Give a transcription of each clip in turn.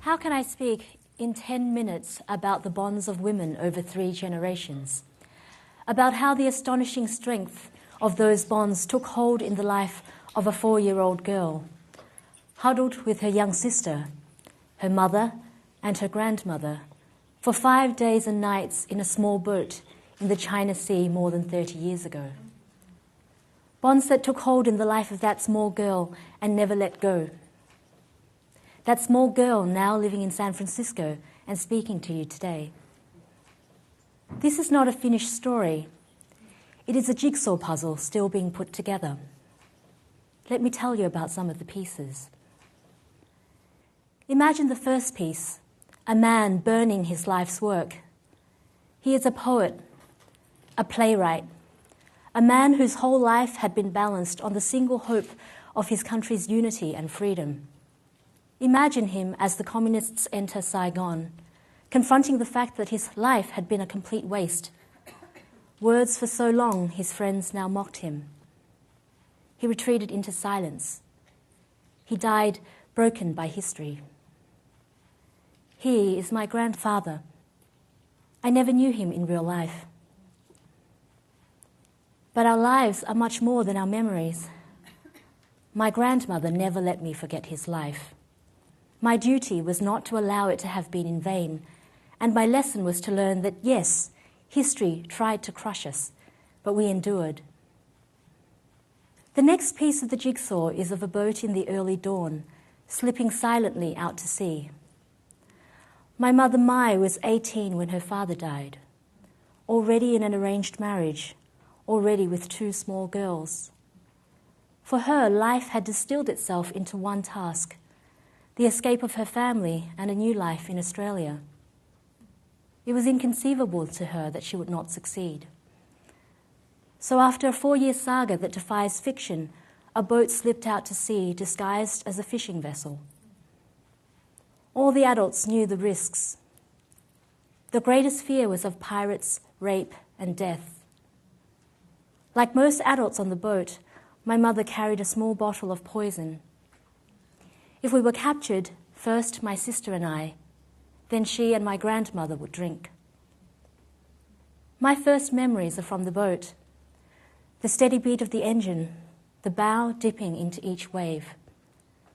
How can I speak in 10 minutes about the bonds of women over 3 generations? About how the astonishing strength of those bonds took hold in the life of a 4-year-old girl, huddled with her young sister, her mother and her grandmother, for 5 days and nights in a small boat in the China Sea more than 30 years ago. Bonds that took hold in the life of that small girl and never let go. That small girl now living in San Francisco and speaking to you today. This is not a finished story. It is a jigsaw puzzle still being put together. Let me tell you about some of the pieces. Imagine the first piece, a man burning his life's work. He is a poet, a playwright, a man whose whole life had been balanced on the single hope of his country's unity and freedom. Imagine him as the communists enter Saigon, confronting the fact that his life had been a complete waste. Words for so long, his friends now mocked him. He retreated into silence. He died broken by history. He is my grandfather. I never knew him in real life. But our lives are much more than our memories. My grandmother never let me forget his life. My duty was not to allow it to have been in vain, and my lesson was to learn that, yes, history tried to crush us, but we endured. The next piece of the jigsaw is of a boat in the early dawn, slipping silently out to sea. My mother Mai was 18 when her father died, already in an arranged marriage, already with 2 small girls. For her, life had distilled itself into one task: the escape of her family and a new life in Australia. It was inconceivable to her that she would not succeed. So after a 4-year saga that defies fiction, a boat slipped out to sea disguised as a fishing vessel. All the adults knew the risks. The greatest fear was of pirates, rape, and death. Like most adults on the boat, my mother carried a small bottle of poison. If we were captured, first my sister and I, then she and my grandmother would drink. My first memories are from the boat. The steady beat of the engine, the bow dipping into each wave,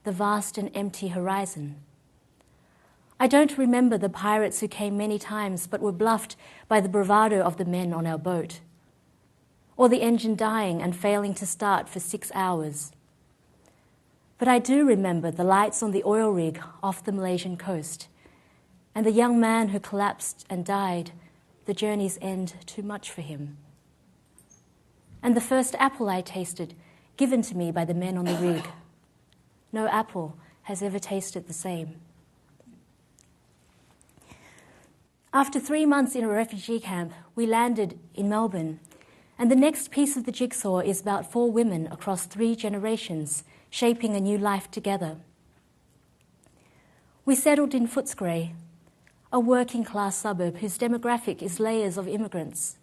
the vast and empty horizon. I don't remember the pirates who came many times but were bluffed by the bravado of the men on our boat, or the engine dying and failing to start for 6 hours. But I do remember the lights on the oil rig off the Malaysian coast, and the young man who collapsed and died, the journey's end too much for him. And the first apple I tasted, given to me by the men on the rig. No apple has ever tasted the same. After 3 months in a refugee camp, we landed in Melbourne, and the next piece of the jigsaw is about 4 women across 3 generations, shaping a new life together. We settled in Footscray, a working-class suburb whose demographic is layers of immigrants.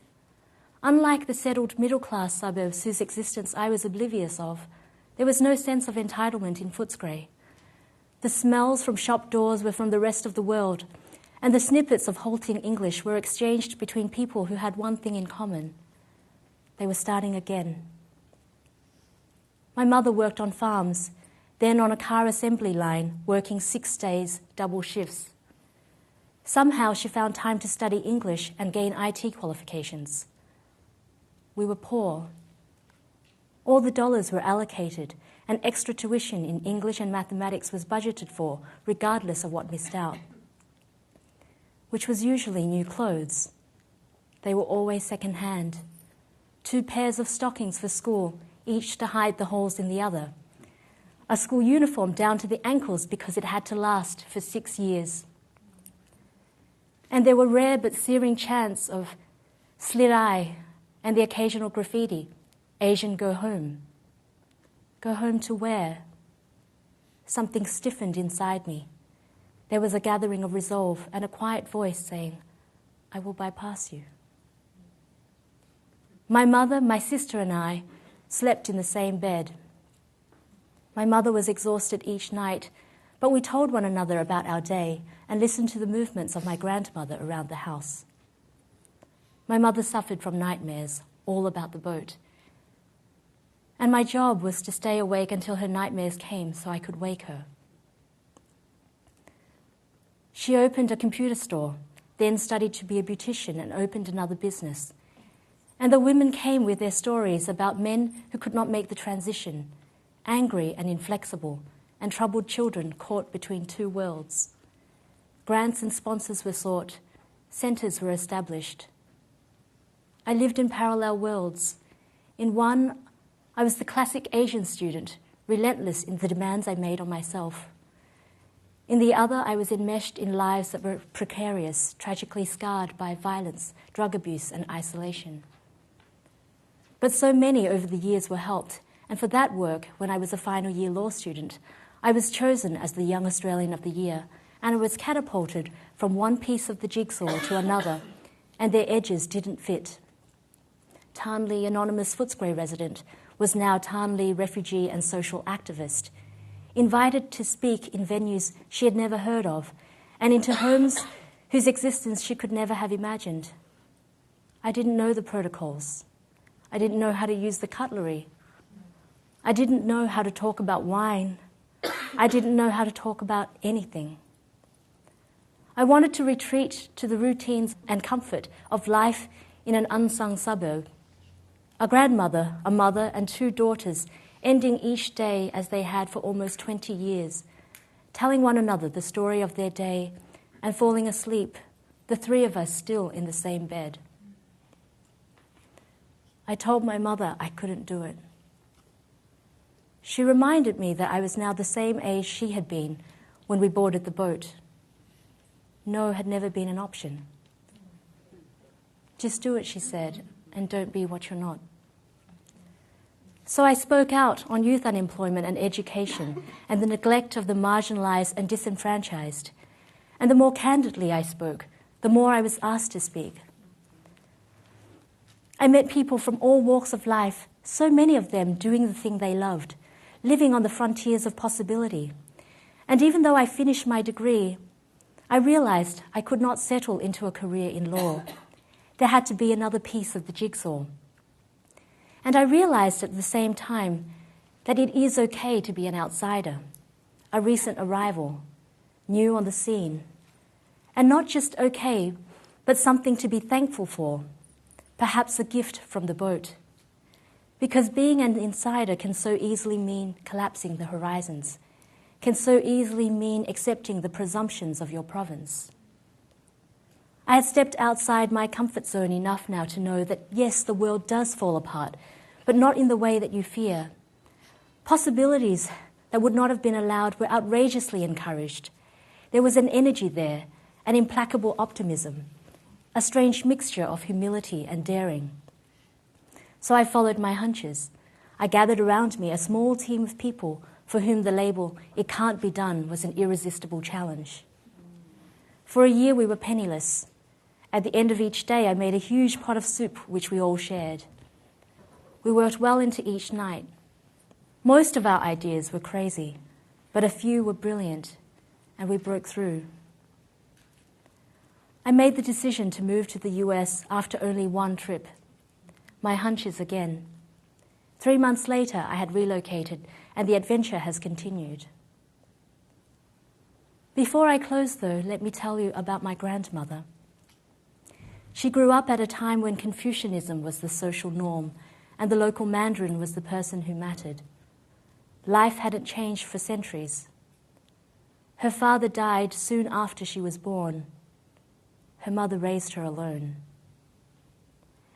Unlike the settled middle-class suburbs whose existence I was oblivious of, there was no sense of entitlement in Footscray. The smells from shop doors were from the rest of the world, and the snippets of halting English were exchanged between people who had one thing in common. They were starting again. My mother worked on farms, then on a car assembly line, working 6 days, double shifts. Somehow she found time to study English and gain IT qualifications. We were poor. All the dollars were allocated, and extra tuition in English and mathematics was budgeted for, regardless of what missed out, which was usually new clothes. They were always second-hand. 2 pairs of stockings for school, each to hide the holes in the other. A school uniform down to the ankles because it had to last for 6 years. And there were rare but searing chants of slit eye and the occasional graffiti, Asian go home. Go home to where? Something stiffened inside me. There was a gathering of resolve and a quiet voice saying, I will bypass you. My mother, my sister and I slept in the same bed. My mother was exhausted each night, but we told one another about our day and listened to the movements of my grandmother around the house. My mother suffered from nightmares, all about the boat. And my job was to stay awake until her nightmares came so I could wake her. She opened a computer store, then studied to be a beautician and opened another business. And the women came with their stories about men who could not make the transition, angry and inflexible, and troubled children caught between two worlds. Grants and sponsors were sought, centres were established. I lived in parallel worlds. In one, I was the classic Asian student, relentless in the demands I made on myself. In the other, I was enmeshed in lives that were precarious, tragically scarred by violence, drug abuse, and isolation. But so many over the years were helped, and for that work, when I was a final year law student, I was chosen as the Young Australian of the Year, and I was catapulted from one piece of the jigsaw to another, and their edges didn't fit. Tarnlee anonymous Footscray resident was now Tarnlee refugee and social activist, invited to speak in venues she had never heard of, and into homes whose existence she could never have imagined. I didn't know the protocols. I didn't know how to use the cutlery. I didn't know how to talk about wine. I didn't know how to talk about anything. I wanted to retreat to the routines and comfort of life in an unsung suburb. A grandmother, a mother, and two daughters ending each day as they had for almost 20 years, telling one another the story of their day and falling asleep, the three of us still in the same bed. I told my mother I couldn't do it. She reminded me that I was now the same age she had been when we boarded the boat. No had never been an option. Just do it, she said, and don't be what you're not. So I spoke out on youth unemployment and education and the neglect of the marginalised and disenfranchised. And the more candidly I spoke, the more I was asked to speak. I met people from all walks of life, so many of them doing the thing they loved, living on the frontiers of possibility. And even though I finished my degree, I realised I could not settle into a career in law. There had to be another piece of the jigsaw. And I realised at the same time that it is okay to be an outsider, a recent arrival, new on the scene. And not just okay, but something to be thankful for, perhaps a gift from the boat. Because being an insider can so easily mean collapsing the horizons, can so easily mean accepting the presumptions of your province. I had stepped outside my comfort zone enough now to know that, yes, the world does fall apart, but not in the way that you fear. Possibilities that would not have been allowed were outrageously encouraged. There was an energy there, an implacable optimism, a strange mixture of humility and daring. So I followed my hunches. I gathered around me a small team of people for whom the label, "it can't be done," was an irresistible challenge. For a year we were penniless. At the end of each day I made a huge pot of soup which we all shared. We worked well into each night. Most of our ideas were crazy, but a few were brilliant, and we broke through. I made the decision to move to the US after only one trip. My hunches again. 3 months later, I had relocated, and the adventure has continued. Before I close, though, let me tell you about my grandmother. She grew up at a time when Confucianism was the social norm, and the local Mandarin was the person who mattered. Life hadn't changed for centuries. Her father died soon after she was born. Her mother raised her alone.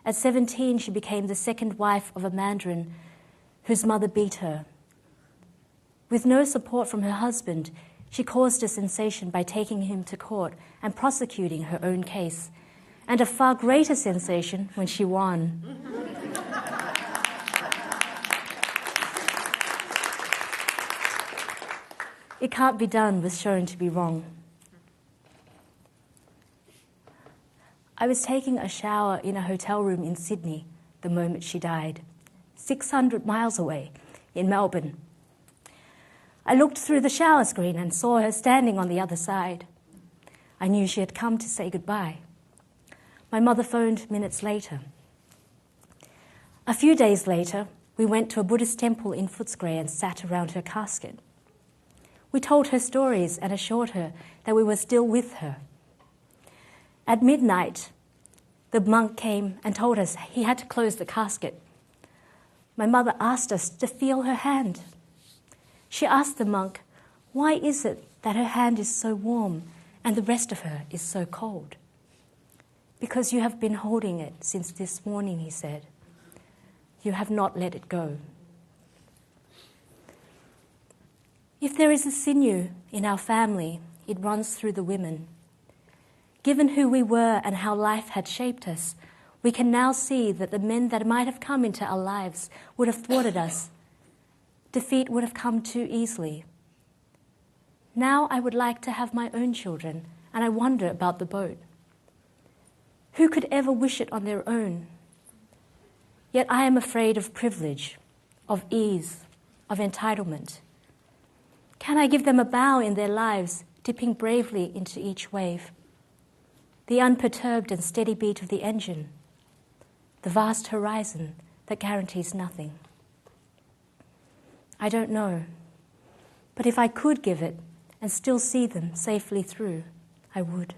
At 17, she became the second wife of a Mandarin whose mother beat her. With no support from her husband, she caused a sensation by taking him to court and prosecuting her own case, and a far greater sensation when she won. It can't be done was shown to be wrong. I was taking a shower in a hotel room in Sydney the moment she died, 600 miles away in Melbourne. I looked through the shower screen and saw her standing on the other side. I knew she had come to say goodbye. My mother phoned minutes later. A few days later, we went to a Buddhist temple in Footscray and sat around her casket. We told her stories and assured her that we were still with her. At midnight, the monk came and told us he had to close the casket. My mother asked us to feel her hand. She asked the monk, "Why is it that her hand is so warm and the rest of her is so cold?" "Because you have been holding it since this morning," he said. "You have not let it go." If there is a sinew in our family, it runs through the women. Given who we were and how life had shaped us, we can now see that the men that might have come into our lives would have thwarted us. Defeat would have come too easily. Now I would like to have my own children, and I wonder about the boat. Who could ever wish it on their own? Yet I am afraid of privilege, of ease, of entitlement. Can I give them a bow in their lives, dipping bravely into each wave? The unperturbed and steady beat of the engine, the vast horizon that guarantees nothing. I don't know, but if I could give it and still see them safely through, I would.